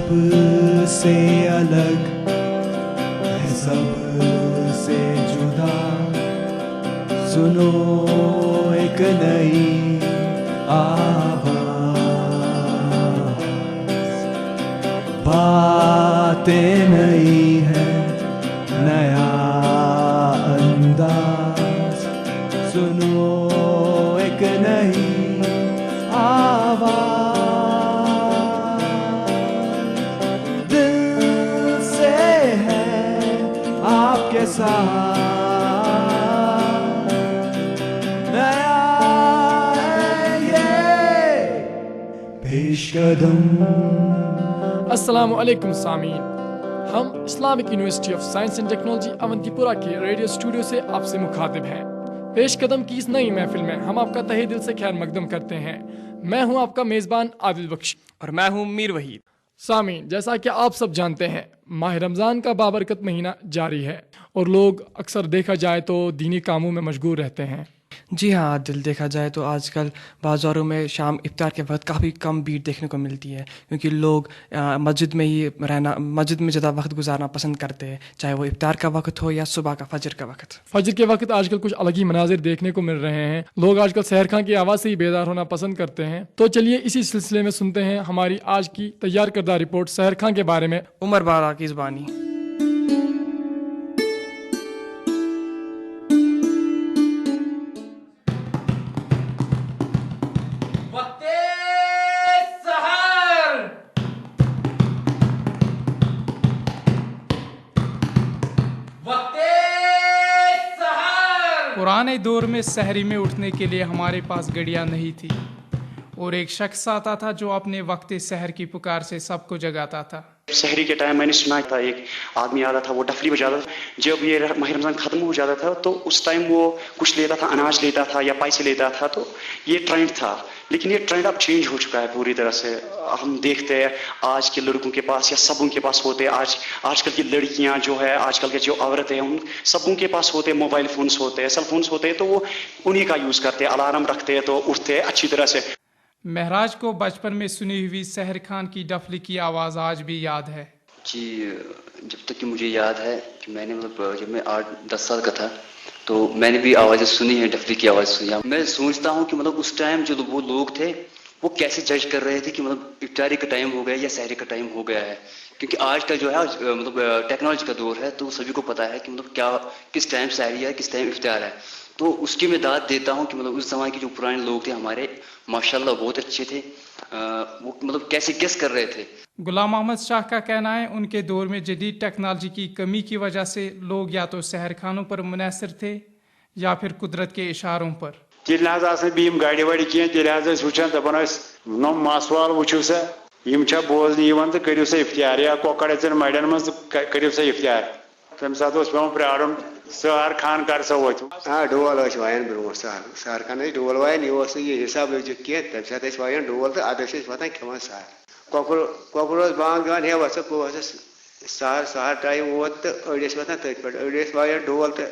سب سے الگ ہے سب سے جدا. سنو ایک نئی آواز, باتیں نئی ہے نیا انداز. سنو ایک نئی آواز, دل سے ہے آپ کے ساتھ نیا ہے یہ پیش قدم. السلام علیکم سامعین, ہم Islamic University of Science and Technology Awantipora کے ریڈیو اسٹوڈیو سے آپ سے مخاطب ہیں. پیش قدم کی اس نئی محفل میں ہم آپ کا تہہ دل سے خیر مقدم کرتے ہیں. میں ہوں آپ کا میزبان عادل بخش اور میں ہوں میر وحید. سامعین, جیسا کہ آپ سب جانتے ہیں ماہ رمضان کا بابرکت مہینہ جاری ہے اور لوگ اکثر دیکھا جائے تو دینی کاموں میں مشغول رہتے ہیں. جی ہاں عادل, دیکھا جائے تو آج کل بازاروں میں شام افطار کے وقت کافی کم بھیڑ دیکھنے کو ملتی ہے, کیونکہ لوگ مسجد میں ہی رہنا, مسجد میں زیادہ وقت گزارنا پسند کرتے ہیں, چاہے وہ افطار کا وقت ہو یا صبح کا فجر کا وقت. فجر کے وقت آج کل کچھ الگ ہی مناظر دیکھنے کو مل رہے ہیں. لوگ آج کل سحر خان کی آواز سے ہی بیدار ہونا پسند کرتے ہیں. تو چلیے اسی سلسلے میں سنتے ہیں ہماری آج کی تیار کردہ رپورٹ سحر خان کے بارے میں عمر بارہ کی زبانی. پرانے دور میں سحری میں اٹھنے کے لیے ہمارے پاس گڑیاں نہیں تھی, اور ایک شخص آتا تھا جو اپنے وقت سحر کی پکار سے سب کو جگاتا تھا. سحری کے ٹائم میں نے سنا تھا ایک آدمی آتا تھا, وہ ڈفلی بجاتا تھا. جب یہ ماہ رمضان ختم ہو جاتا تھا تو اس ٹائم وہ کچھ لیتا تھا, اناج لیتا تھا یا پیسے لیتا تھا. تو یہ ٹرینڈ تھا, لیکن یہ ٹرینڈ اب چینج ہو چکا ہے پوری طرح سے. ہم دیکھتے ہیں آج کے لڑکوں کے پاس یا سبوں کے پاس ہوتے, آج کل کی لڑکیاں جو ہے, آج کل کے جو عورتیں ہیں, ان سبوں کے پاس ہوتے موبائل فونس ہوتے ہیں, سیل فونس ہوتے ہیں. تو وہ انہی کا یوز کرتے, الارم رکھتے ہیں تو اٹھتے ہیں اچھی طرح سے. مہراج کو بچپن میں سنی ہوئی سحر خان کی ڈفلی کی آواز آج بھی یاد ہے. جی, جب تک کہ مجھے یاد ہے کہ میں نے جب میں 8-10 سال کا تھا تو میں نے بھی آوازیں سنی ہیں, ڈفلی کی آواز سنی ہے. میں سوچتا ہوں کہ اس ٹائم جو وہ لوگ تھے وہ کیسے جج کر رہے تھے کہ افطاری کا ٹائم ہو گیا یا سحری کا ٹائم ہو گیا ہے. کیونکہ آج کا جو ہے ٹیکنالوجی کا دور ہے, تو سبھی کو پتہ ہے کہ کیا کس ٹائم سحری ہے, کس ٹائم افطار ہے. تو اس کی میں داد دیتا ہوں کہ اس زمانے کے جو پرانے لوگ تھے ہمارے, ماشاءاللہ بہت اچھے تھے. وہ کیسے گیس کر رہے تھے. غلام محمد شاہ کا کہنا ہے ان کے دور میں جدید ٹیکنالوجی کی کمی کی وجہ سے لوگ یا تو سحر خانوں پر منحصر تھے یا پھر قدرت کے اشاروں پر. تیل نہ بیم گاڑی واڑی کی تیل وچان دپان نم ماسوال وچھو سا یم چھا بوزن تو کرو سا افطار, یا کۄکر اژن مڑین من کرو سا افطار. تمہ سات پیوان پرارن سحر خان کر سا ووت. ڈول وایان برو سحر خان ڈول وایان, یہ حساب لوجک کی تمہ سات وایان ڈول تو ادس واتان کھوان سحر. کۄکُر بانگ دِوان ہے وسا سحر ٹایم ووت تو أڑۍ ٲسۍ واتان تٔتھۍ پٮ۪ٹھ, أڑۍ ٲسۍ وایان ڈول تو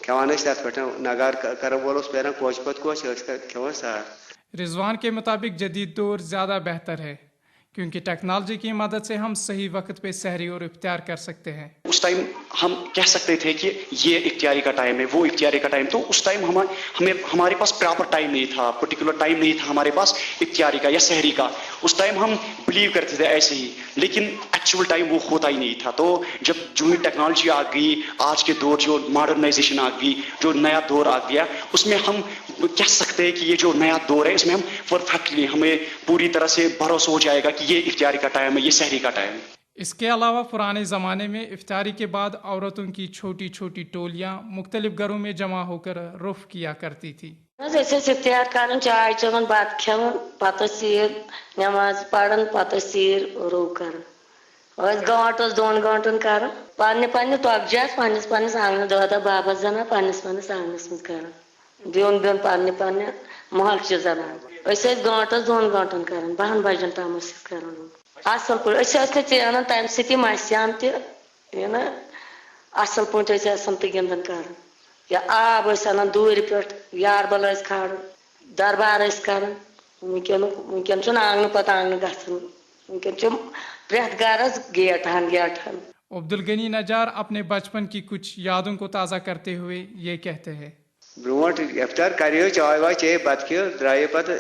کھٮ۪وان ٲسۍ تتھ پٮ۪ٹھ, نگار کرن وول اوس پھیران کوچ پتہٕ کوچ, ٲسۍ کھٮ۪وان سحر. رضوان کے مطابق جدید دور زیادہ بہتر ہے کیونکہ ٹیکنالوجی کی مدد سے ہم صحیح وقت پہ سحری اور افطار کر سکتے ہیں. اس ٹائم ہم کہہ سکتے تھے کہ یہ افطاری کا ٹائم ہے, وہ افطاری کا ٹائم. تو اس ٹائم ہمارے پاس پراپر ٹائم نہیں تھا, پرٹیکولر ٹائم نہیں تھا ہمارے پاس افطاری کا یا سحری کا. اس ٹائم ہم بلیو کرتے تھے ایسے ہی, لیکن ایکچوئل ٹائم وہ ہوتا ہی نہیں تھا. تو جو ہی ٹیکنالوجی آ گئی, آج کے دور جو ماڈرنائزیشن آ گئی, جو نیا دور آ گیا, اس میں ہم کہہ سکتے ہیں کہ یہ جو نیا دور ہے اس میں ہم پرفیکٹلی, ہمیں پوری طرح سے بھروسہ ہو جائے گا کہ یہ افطاری کا ٹائم ہے, یہ سحری کا ٹائم ہے. اس کے علاوہ پرانے زمانے میں افطاری کے بعد عورتوں کی چھوٹی چھوٹی ٹولیاں مختلف گھروں میں جمع ہو کر رف کیا کرتی تھی. افطار کران, چائے چون, بت کھان, پتہ سیر نماز پڑھان, پتہ سیر رو کران. گانٹس 2 گانٹن کران, پنہ تۄگجہِ پنس آنگنس دہ بابس زنان پنس آنگنس مز کران, بیون پنہ محلچہِ زنان. گانٹس 2 گانٹن کران, 12 بجن تام کران. اصل پہ انان تمہ سۭتۍ مسیان تہ نا, اصل پٲٹھۍ تہ گنٛدان کران. یا آب انان دوٗرِ پٮ۪ٹھ, یاربل کھالان, دربار کران. ونکیٚن آنگنہٕ پتہٕ آنگنہٕ گژھان, ونکیٚن پرٛٮ۪تھ گرس گیٹن گیٹن. عبد الغنی نجار اپنے بچپن کی کچھ یادوں کو تازہ کرتے ہوئے یہ کہتے ہیں. برونٹ افطار کریو چائے وائے چے بت کھیو درائے پتہ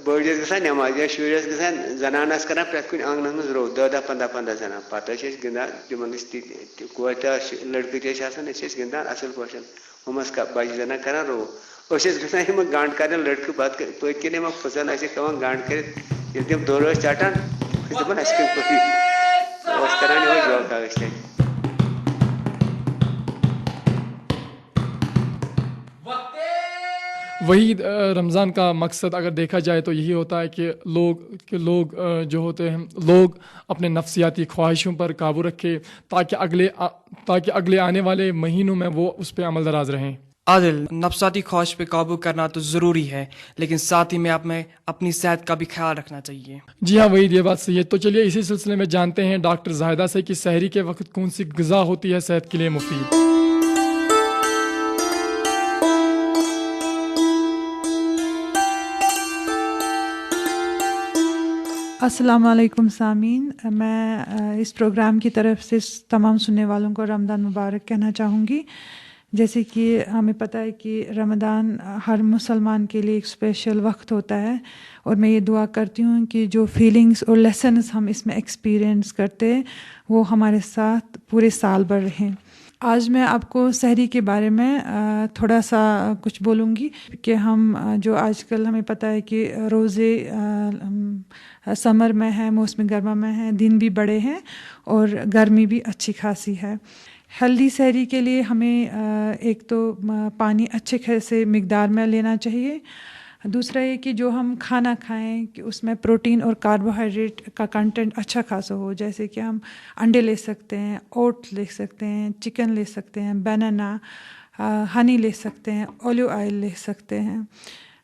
بڑس گژھان نماز یا شرس گژھان زنان کران پرٛٮ۪تھ کُنہِ آنگنس منٛز رو 10-15 زنان پتہٕ ٲسۍ أسۍ گِنٛدان تِمن ٲسۍ کورِ تہِ لڑکہٕ تہِ ٲسۍ آسان أسۍ ٲسۍ گِنٛدان اصل پٲٹھۍ ہُم ٲسۍ بچہِ زنان کران رو أسۍ ٲسۍ گژھان یِمن گنٛڈ کرنہِ لڑکہٕ پتہٕ پٔتۍ کِنۍ یِمن پھٕژن ٲسۍ پیوان گنٛڈ کٔرِتھ ییٚلہِ تِم دورٕ ٲسۍ ژٹان أسۍ دپان اَسہِ کِتھ پٲٹھۍ اوس کران یِہوے جوکا أسۍ تتہِ. وہی رمضان کا مقصد اگر دیکھا جائے تو یہی ہوتا ہے کہ لوگ جو ہوتے ہیں لوگ اپنے نفسیاتی خواہشوں پر قابو رکھے تاکہ اگلے آنے والے مہینوں میں وہ اس پہ عمل دراز رہیں. عادل، نفسیاتی خواہش پہ قابو کرنا تو ضروری ہے لیکن ساتھ ہی میں اپنی صحت کا بھی خیال رکھنا چاہیے. جی ہاں وہی یہ بات صحیح ہے. تو چلیے اسی سلسلے میں جانتے ہیں ڈاکٹر زاہدہ سے کہ سحری کے وقت کون سی غذا ہوتی ہے صحت کے لیے مفید. السلام علیکم سامعین، میں اس پروگرام کی طرف سے تمام سننے والوں کو رمضان مبارک کہنا چاہوں گی. جیسے کہ ہمیں پتہ ہے کہ رمضان ہر مسلمان کے لیے ایک اسپیشل وقت ہوتا ہے اور میں یہ دعا کرتی ہوں کہ جو فیلنگس اور لیسنس ہم اس میں ایکسپیرئنس کرتے ہیں وہ ہمارے ساتھ پورے سال بھر رہیں. آج میں آپ کو سحری کے بارے میں تھوڑا سا کچھ بولوں گی کہ ہم جو آج کل ہمیں پتہ ہے کہ روزے سمر میں ہیں، موسم گرما میں ہیں، دن بھی بڑے ہیں اور گرمی بھی اچھی خاصی ہے. ہیلدی سحری کے لیے ہمیں ایک تو پانی اچھے خاصے مقدار میں لینا چاہیے. دوسرا یہ کہ جو ہم کھانا کھائیں کہ اس میں پروٹین اور کاربوہائیڈریٹ کا کنٹینٹ اچھا خاصا ہو. جیسے کہ ہم انڈے لے سکتے ہیں، اوٹ لے سکتے ہیں، چکن لے سکتے ہیں، بنانا، ہنی لے سکتے ہیں، اولیو آئل لے سکتے ہیں.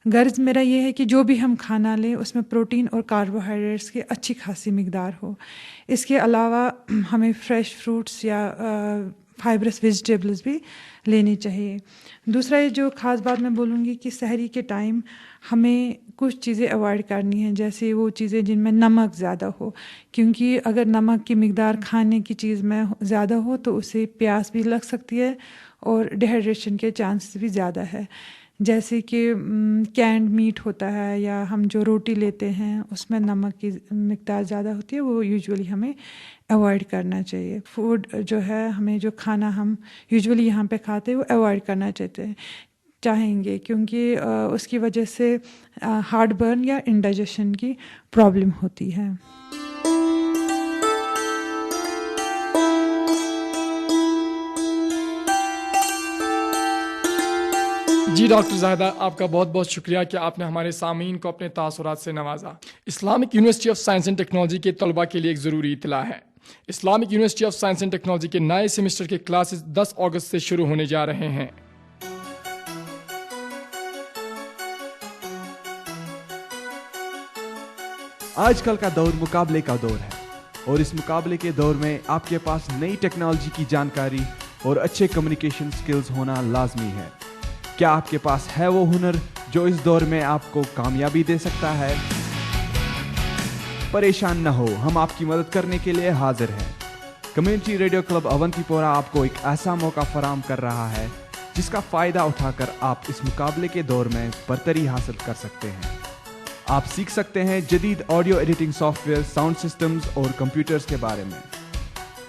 غرض میرا یہ ہے کہ جو بھی ہم کھانا لیں اس میں پروٹین اور کاربوہائیڈریٹس کی اچھی خاصی مقدار ہو. اس کے علاوہ ہمیں فریش فروٹس یا فائبرس ویجیٹیبلز بھی لینی چاہیے. دوسرا یہ جو خاص بات میں بولوں گی کہ سحری کے ٹائم ہمیں کچھ چیزیں اوائڈ کرنی ہیں، جیسے وہ چیزیں جن میں نمک زیادہ ہو، کیونکہ اگر نمک کی مقدار کھانے کی چیز میں زیادہ ہو تو اسے پیاس بھی لگ سکتی ہے اور ڈیہائیڈریشن کے چانسز بھی زیادہ ہے. جیسے کہ کینڈ میٹ ہوتا ہے یا ہم جو روٹی لیتے ہیں اس میں نمک کی مقدار زیادہ ہوتی ہے، وہ یوزولی ہمیں اوائڈ کرنا چاہیے. فوڈ جو ہے ہمیں جو کھانا ہم یوزولی یہاں پہ کھاتے ہیں وہ اوائڈ کرنا چاہیں گے کیونکہ اس کی وجہ سے ہارٹ برن یا انڈائجیشن کی پرابلم ہوتی ہے. جی ڈاکٹر زاہدہ، آپ کا بہت بہت شکریہ کہ آپ نے ہمارے سامعین کو اپنے تاثرات سے نوازا. Islamic University of Science and technology کے طلباء کے لیے ایک ضروری اطلاع ہے. Islamic University of Science and technology کے نئے سیمسٹر کے کلاسز 10 اگست سے شروع ہونے جا رہے ہیں. آج کل کا دور مقابلے کا دور ہے اور اس مقابلے کے دور میں آپ کے پاس نئی ٹیکنالوجی کی جانکاری اور اچھے کمیونیکیشن سکلز ہونا لازمی ہے. کیا آپ کے پاس ہے وہ ہنر جو اس دور میں آپ کو کامیابی دے سکتا ہے؟ پریشان نہ ہو، ہم آپ کی مدد کرنے کے لیے حاضر ہیں. کمیونٹی ریڈیو کلب اونتی پورہ آپ کو ایک ایسا موقع فراہم کر رہا ہے جس کا فائدہ اٹھا کر آپ اس مقابلے کے دور میں برتری حاصل کر سکتے ہیں. آپ سیکھ سکتے ہیں جدید audio editing soft where, sound systems اور کمپیوٹرز کے بارے میں.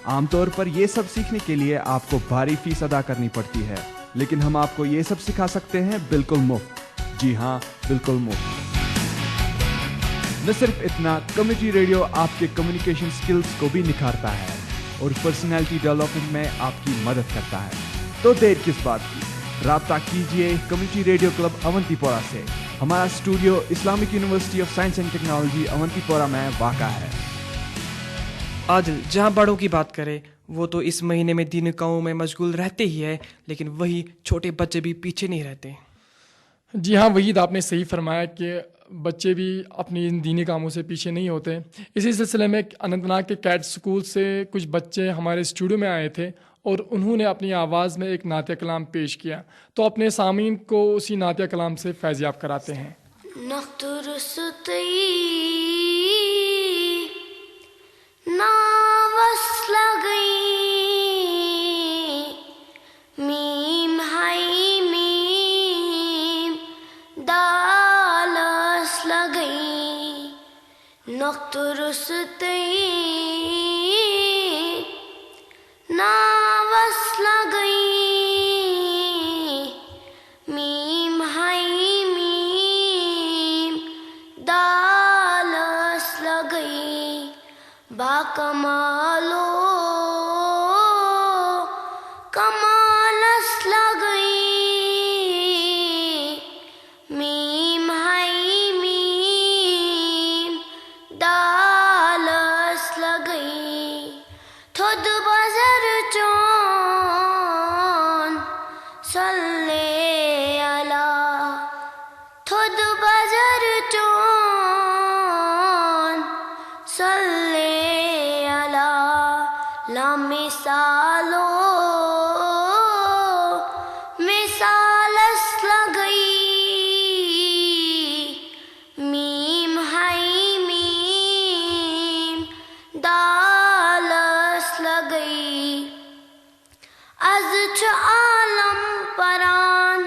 عام طور پر یہ سب سیکھنے کے لیے آپ کو بھاری فیس ادا کرنی پڑتی ہے، لیکن ہم آپ کو یہ سب سکھا سکتے ہیں بالکل مفت. جی ہاں، بالکل مفت. نہ صرف اتنا، کمیونٹی ریڈیو آپ کے کمیونیکیشن سکلز کو بھی نکھارتا ہے اور پرسنالٹی ڈیولپمنٹ میں آپ کی مدد کرتا ہے. تو دیر کس بات کی، رابطہ کیجیے کمیونٹی ریڈیو کلب اونتی پورہ سے. ہمارا studio Islamic University of Science and Technology Awantipora میں واقع ہے. عادل، جہاں بڑوں کی بات کرے وہ تو اس مہینے میں دینی کاموں میں مشغول رہتے ہی ہے، لیکن وہی چھوٹے بچے بھی پیچھے نہیں رہتے. جی ہاں وحید، آپ نے صحیح فرمایا کہ بچے بھی اپنی ان دینی کاموں سے پیچھے نہیں ہوتے. اسی سلسلے میں اننت ناگ کے کیٹ اسکول سے کچھ بچے ہمارے اسٹوڈیو میں آئے تھے اور انہوں نے اپنی آواز میں ایک نعتیہ کلام پیش کیا، تو اپنے سامعین کو اسی نعتیہ کلام سے فیضیاب کراتے ہیں. نا لگئی میم ہائی میم دالس لگئی نقط رستی ناوس لگئی میم ہائی میم دالس لگئی باکمالو کمالس لگئی میم ہائی میم دالس لگئی تھود بزر چون صلی اللہ تھود بزر چون صلی اللہ لامثالو مثالس لگئی میم ہائی میم دالس لگئی از چھ عالم پران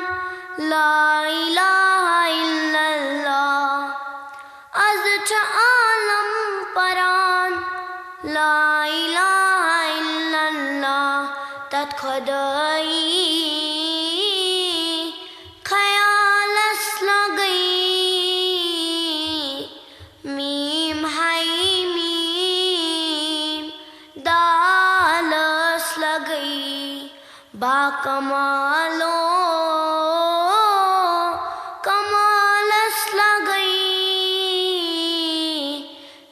لا الہ الا اللہ از چھ عالم پران لا الہ الا اللہ تت خدائی خیالس لگئی میم ہائی میم دالس لگئی باکمالو کمالس لگئی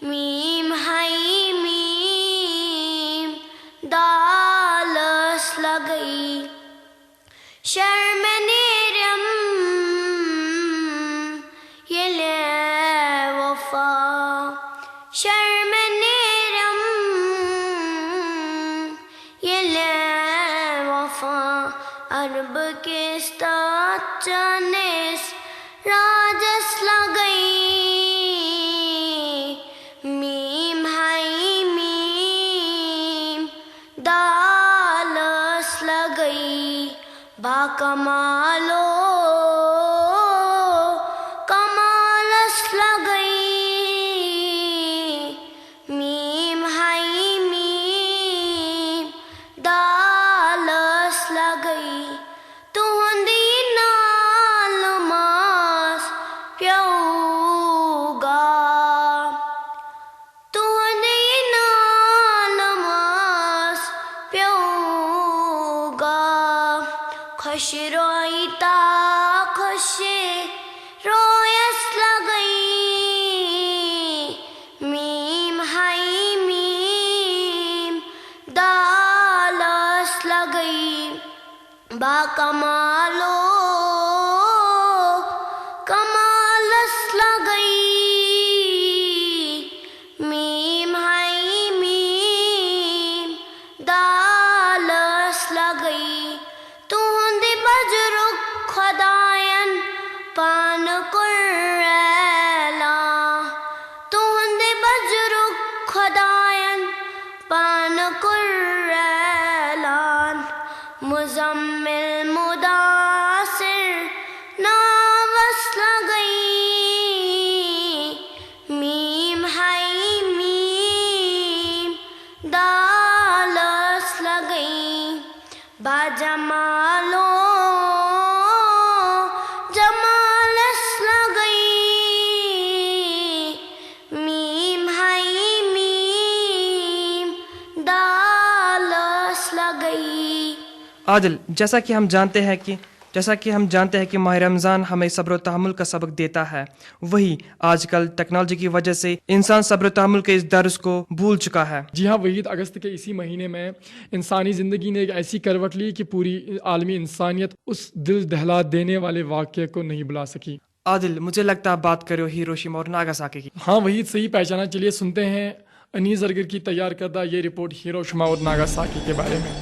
میم ہائی میم دالس لگئی شرم نیرم یہ لے وفا شرم نیرم یہ لے وفا عرب کے استاد چانس راجس لگئی میم ہائی میم دالس لگئی باکمالو کمالس لگئی میم ہائی میم دالس لگئی تہندی نال ماس پیوگا تہندی نال ماس پیوگا خوش روئی تا خوش رویس لگئی میم ہائی میم دالس لگئی باکمالو کمالس لگئی میم ہائی میم دالس لگئی تہند بجرک خدائن پان قریلا تہند بجرک خدائن پان قریلان مزمل مداثر ناوس لگئی میم ہائی میم دالس لگئی باجمالو جمالس لگئی میم ہائی میم دالس لگئی عادل، جیسا کہ ہم جانتے ہیں کہ ماہ رمضان ہمیں صبر و تحمل کا سبق دیتا ہے، وہی آج کل ٹیکنالوجی کی وجہ سے انسان صبر و تحمل کے اس درس کو بھول چکا ہے۔ جی ہاں وحید، اگست کے اسی مہینے میں انسانی زندگی نے ایک ایسی کروٹ لی کہ پوری عالمی انسانیت اس دل دہلا دینے والے واقعے کو نہیں بھلا سکی۔ عادل، مجھے لگتا ہے بات کرو ہیروشیما اور ناگاساکی کی۔ ہاں وحید، صحیح پہچانا۔ چلیے سنتے ہیں انیس زرگر کی تیار کردہ یہ رپورٹ ہیروشیما اور ناگاساکی کے بارے میں۔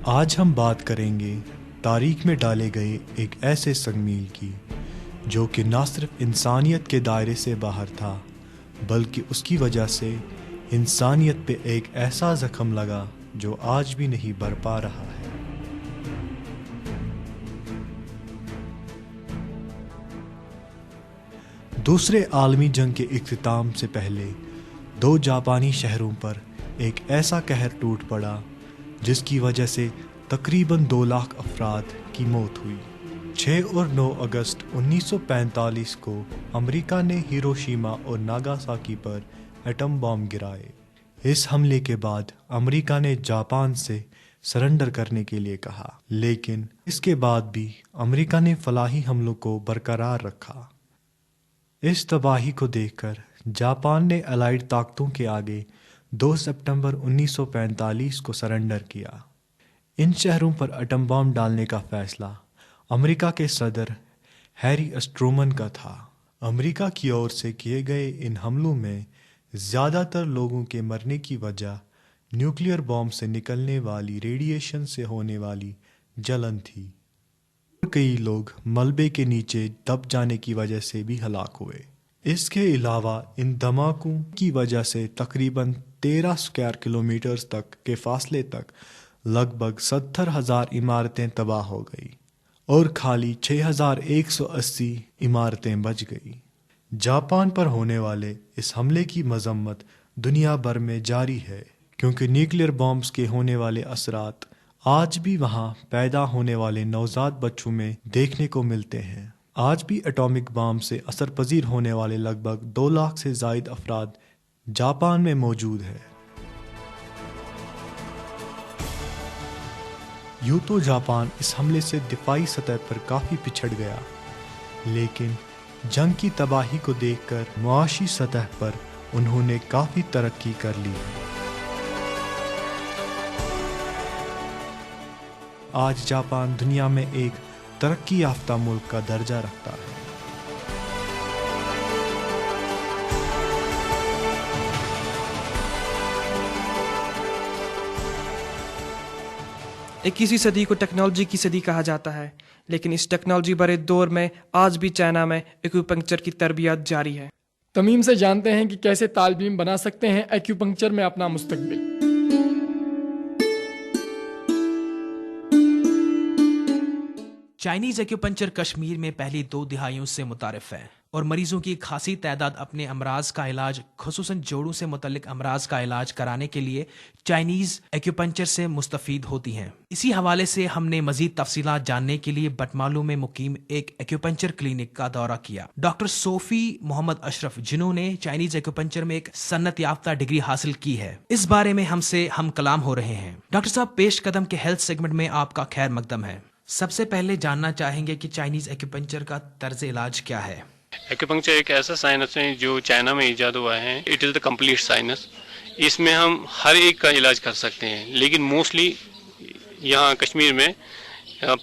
آج ہم بات کریں گے تاریخ میں ڈالے گئے ایک ایسے سنگ کی جو کہ نہ صرف انسانیت کے دائرے سے باہر تھا بلکہ اس کی وجہ سے انسانیت پہ ایک ایسا زخم لگا جو آج بھی نہیں بھر پا رہا ہے۔ دوسرے عالمی جنگ کے اختتام سے پہلے 2 جاپانی شہروں پر ایک ایسا قہر ٹوٹ پڑا جس کی وجہ سے تقریباً 2 لاکھ افراد کی موت ہوئی۔ 6 اور 9 اگست 1945 کو امریکہ نے ہیروشیما اور ناگاساکی پر ایٹم بم گرائے۔ اس حملے کے بعد امریکہ نے جاپان سے سرنڈر کرنے کے لیے کہا، لیکن اس کے بعد بھی امریکہ نے فلاحی حملوں کو برقرار رکھا۔ اس تباہی کو دیکھ کر جاپان نے الائیڈ طاقتوں کے آگے 2 سپٹمبر 1945 کو سرنڈر کیا۔ ان شہروں پر ایٹم بم ڈالنے کا فیصلہ امریکہ کے صدر ہیری اسٹرومن کا تھا۔ امریکہ کی اور سے کیے گئے ان حملوں میں زیادہ تر لوگوں کے مرنے کی وجہ نیوکلیئر بم سے نکلنے والی ریڈیشن سے ہونے والی جلن تھی۔ کئی لوگ ملبے کے نیچے دب جانے کی وجہ سے بھی ہلاک ہوئے۔ اس کے علاوہ ان دھماکوں کی وجہ سے تقریباً 13 اسکوائر کلومیٹرز تک کے فاصلے تک لگ بھگ 70,000 عمارتیں تباہ ہو گئی اور خالی 6,180 عمارتیں بچ گئی۔ جاپان پر ہونے والے اس حملے کی مذمت دنیا بھر میں جاری ہے کیونکہ نیوکلیئر بمز کے ہونے والے اثرات آج بھی وہاں پیدا ہونے والے نوزائیدہ بچوں میں دیکھنے کو ملتے ہیں۔ آج بھی ایٹامک بم سے اثر پذیر ہونے والے لگ بھگ 2 لاکھ سے زائد افراد جاپان میں موجود ہیں۔ یوں تو جاپان اس حملے سے دفاعی سطح پر کافی پچھڑ گیا، لیکن جنگ کی تباہی کو دیکھ کر معاشی سطح پر انہوں نے کافی ترقی کر لی۔ آج جاپان دنیا میں ایک ترقی یافتہ ملک کا درجہ رکھتا ہے۔ اکیسویں صدی کو ٹیکنالوجی کی صدی کہا جاتا ہے، لیکن اس ٹیکنالوجی بھرے دور میں آج بھی چائنا میں ایکوپنکچر کی تربیت جاری ہے۔ تمیم سے جانتے ہیں کہ کیسے طالب علم بنا سکتے ہیں ایکوپنکچر میں اپنا مستقبل۔ چائنیز ایکوپنکچر کشمیر میں پہلی 2 دہائیوں سے متعارف ہے اور مریضوں کی خاصی تعداد اپنے امراض کا علاج، خصوصاً جوڑوں سے متعلق امراض کا علاج کرانے کے لیے چائنیز ایکوپنکچر سے مستفید ہوتی ہیں۔ اسی حوالے سے ہم نے مزید تفصیلات جاننے کے لیے بٹمالو میں مقیم ایک ایکوپنکچر کلینک کا دورہ کیا۔ ڈاکٹر صوفی محمد اشرف، جنہوں نے چائنیز ایکوپنکچر میں ایک صنعت یافتہ ڈگری حاصل کی ہے، اس بارے میں ہم سے ہم کلام ہو رہے ہیں۔ ڈاکٹر صاحب، پیش قدم کے ہیلتھ سیگمنٹ میں آپ کا خیر مقدم ہے۔ سب سے پہلے جاننا چاہیں گے کہ چائنیز ایکوپنکچر کا طرز علاج کیا ہے؟ ایکوپنکچر ایک ایسا سائنس ہے جو چائنا میں ایجاد ہوا ہے۔ It is the complete science. اس میں ہم ہر ایک کا علاج کر سکتے ہیں، لیکن موسٹلی یہاں کشمیر میں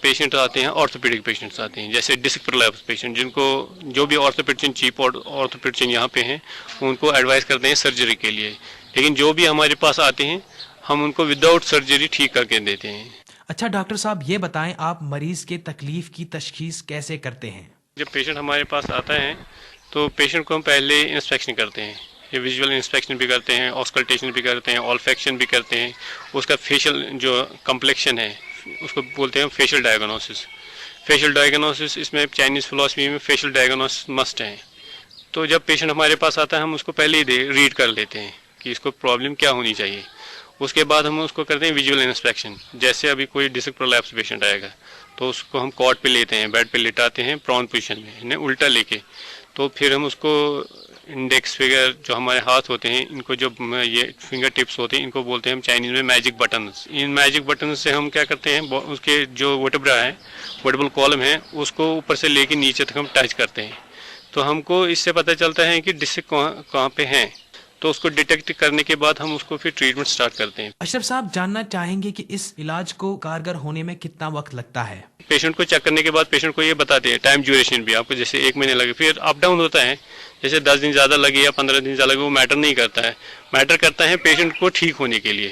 پیشنٹ آتے ہیں، آرتھوپیڈک پیشنٹس آتے ہیں، جیسے ڈسک پرولیپس پیشنٹ، جن کو جو بھی آرتھوپیڈین چیف اور آرتھوپیڈین یہاں پہ ہیں ان کو ایڈوائز کرتے ہیں سرجری کے لیے، لیکن جو بھی ہمارے پاس آتے ہیں ہم ان کو وداؤٹ سرجری ٹھیک کر کے دیتے ہیں۔ اچھا ڈاکٹر صاحب، یہ بتائیں آپ مریض کے تکلیف کی تشخیص کیسے کرتے ہیں؟ جب پیشنٹ ہمارے پاس آتا ہے تو پیشنٹ کو ہم پہلے انسپیکشن کرتے ہیں، یہ ویژول انسپیکشن بھی کرتے ہیں، آسکلٹیشن بھی کرتے ہیں، آلفیکشن بھی کرتے ہیں، اس کا فیشل جو کمپلیکشن ہے اس کو بولتے ہیں فیشل ڈائگنوسس۔ فیشل ڈائگنوسس اس میں چائنیز فلاسفی میں فیشل ڈائگنوسس مسٹ ہیں۔ تو جب پیشنٹ ہمارے پاس آتا ہے ہم اس کو پہلے ہی ریڈ کر لیتے ہیں کہ اس کو پرابلم کیا ہونی چاہیے۔ اس کے بعد ہم اس کو کرتے ہیں ویژول انسپیکشن۔ جیسے ابھی کوئی ڈسک پرولیپس پیشنٹ آئے گا تو اس کو ہم کاٹ پہ لیتے ہیں، بیڈ پہ لٹاتے ہیں پرون پوزیشن میں، انہیں الٹا لے کے، تو پھر ہم اس کو انڈیکس فنگر جو ہمارے ہاتھ ہوتے ہیں، ان کو جو یہ فنگر ٹپس ہوتے ہیں ان کو بولتے ہیں ہم چائنیز میں میجک بٹنز۔ ان میجک بٹنز سے ہم کیا کرتے ہیں، اس کے جو ورٹبرا ہے، ورٹبل کالم ہے، اس کو اوپر سے لے کے نیچے تک ہم ٹچ کرتے ہیں، تو ہم کو اس سے پتہ چلتا ہے کہ ڈسک کہاں پہ ہیں، تو اس کو ڈیٹیکٹ کرنے کے بعد ہم اس کو پھر ٹریٹمنٹ سٹارٹ کرتے ہیں۔ اشرف صاحب، جاننا چاہیں گے کہ اس علاج کو کارگر ہونے میں کتنا وقت لگتا ہے؟ پیشنٹ کو چیک کرنے کے بعد پیشنٹ کو یہ بتاتے ہیں ٹائم ڈیوریشن بھی، آپ کو جیسے 1 مہینے لگے، پھر اپ ڈاؤن ہوتا ہے، جیسے 10 دن زیادہ لگے یا 15 دن زیادہ لگے، وہ میٹر نہیں کرتا ہے، میٹر کرتا ہے پیشنٹ کو ٹھیک ہونے کے لیے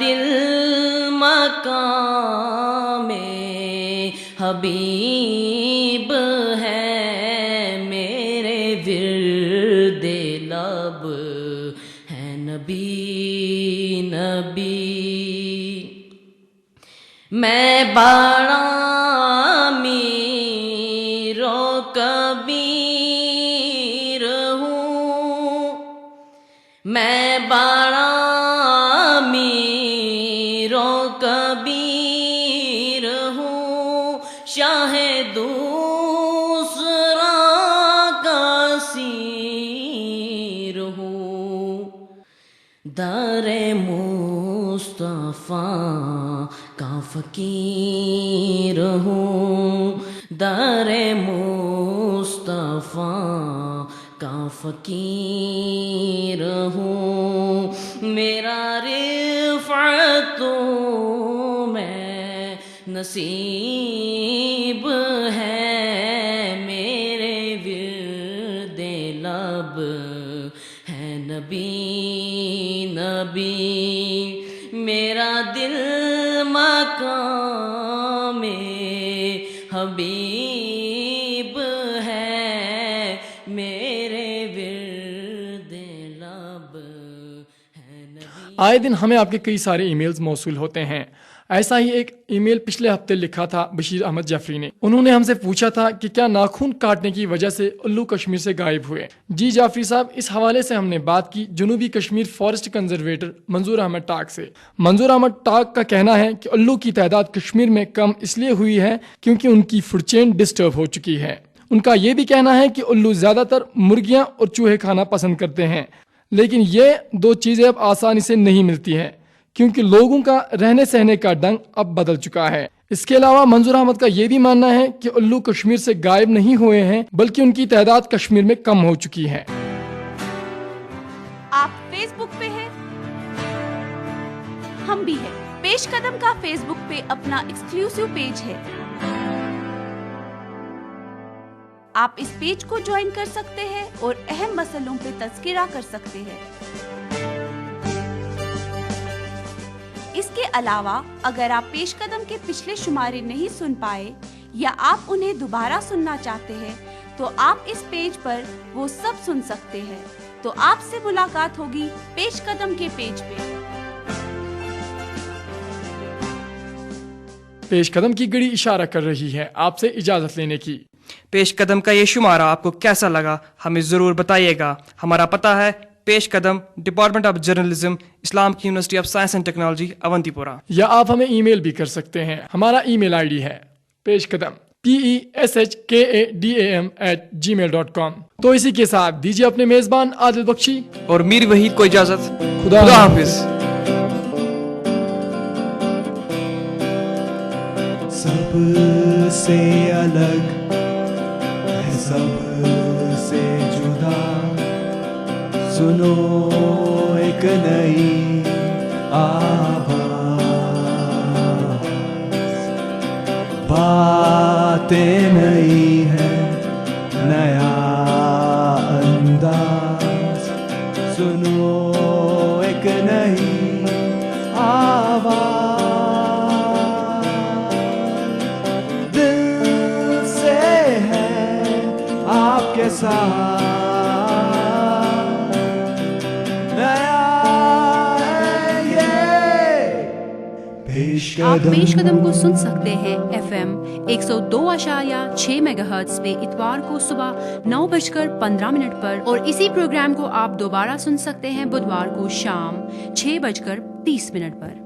دل مقام حبیب ہے، میرے ورد لب ہے نبی نبی. میں بڑا امیر و کبیر ہوں، میں بڑا امیر و کبیر ہوں، شاہ دوسرا کا سیر ہوں. در مصطفیٰ کا فقیر ہوں، در مصطفیٰ کا فقیر ہوں. میرا رفعت میں نصیب ہے، میرے ورد لب ہے نبی نبی. میرا دل مقام حبیب ہے، میرے ورد لب ہے نبی. آئے دن ہمیں آپ کے کئی سارے ای میلز موصول ہوتے ہیں. ایسا ہی ایک ای میل پچھلے ہفتے لکھا تھا بشیر احمد جعفری نے. انہوں نے ہم سے پوچھا تھا کہ کیا ناخن کاٹنے کی وجہ سے الو کشمیر سے غائب ہوئے. جی جعفری صاحب، اس حوالے سے ہم نے بات کی جنوبی کشمیر فارسٹ کنزرویٹر منظور احمد ٹاک سے. منظور احمد ٹاک کا کہنا ہے کہ الو کی تعداد کشمیر میں کم اس لیے ہوئی ہے کیونکہ ان کی فوڈ چین ڈسٹرب ہو چکی ہے. ان کا یہ بھی کہنا ہے کہ الو زیادہ تر مرغیاں اور چوہے کھانا پسند کرتے ہیں، لیکن یہ دو چیزیں اب آسانی سے نہیں ملتی ہیں کیونکہ لوگوں کا رہنے سہنے کا ڈھنگ اب بدل چکا ہے. اس کے علاوہ منظور احمد کا یہ بھی ماننا ہے کہ الو کشمیر سے غائب نہیں ہوئے ہیں بلکہ ان کی تعداد کشمیر میں کم ہو چکی ہے. آپ فیس بک پہ ہیں؟ ہم بھی ہیں. پیش قدم کا فیس بک پہ اپنا ایکسکلوسیو پیج ہے. آپ اس پیج کو جوائن کر سکتے ہیں اور اہم مسئلوں پہ تذکرہ کر سکتے ہیں. اس کے علاوہ اگر آپ پیش قدم کے پچھلے شمارے نہیں سن پائے یا آپ انہیں دوبارہ سننا چاہتے ہیں تو آپ اس پیج پر وہ سب سن سکتے ہیں. تو آپ سے ملاقات ہوگی پیش قدم کے پیج پہ. پیش قدم کی گھڑی اشارہ کر رہی ہے آپ سے اجازت لینے کی. پیش قدم کا یہ شمارہ آپ کو کیسا لگا ہمیں ضرور بتائیے گا. ہمارا پتہ ہے پیش قدم، department of journalism, Islamic University of Science and Technology, Awantipora. یا آپ ہمیں ای میل بھی کر سکتے ہیں. ہمارا ای میل آئی ڈی ہے پیش قدم PESHKADAM@gmail.com. تو اسی کے ساتھ دیجیے اپنے میزبان عادل بخشی اور میر وحید کو اجازت. خدا حافظ. سب سے الگ ہے، سب سے جدا، سنو ایک نئی آواز، باتیں نئی ہیں، نیا انداز، سنو ایک نئی آواز، دل سے ہے آپ کے ساتھ. آپ پیش قدم کو سن سکتے ہیں FM 102.6 MHz پہ اتوار کو صبح 9:15 پر، اور اسی پروگرام کو آپ دوبارہ سن سکتے ہیں بدوار کو شام 6:30 پر.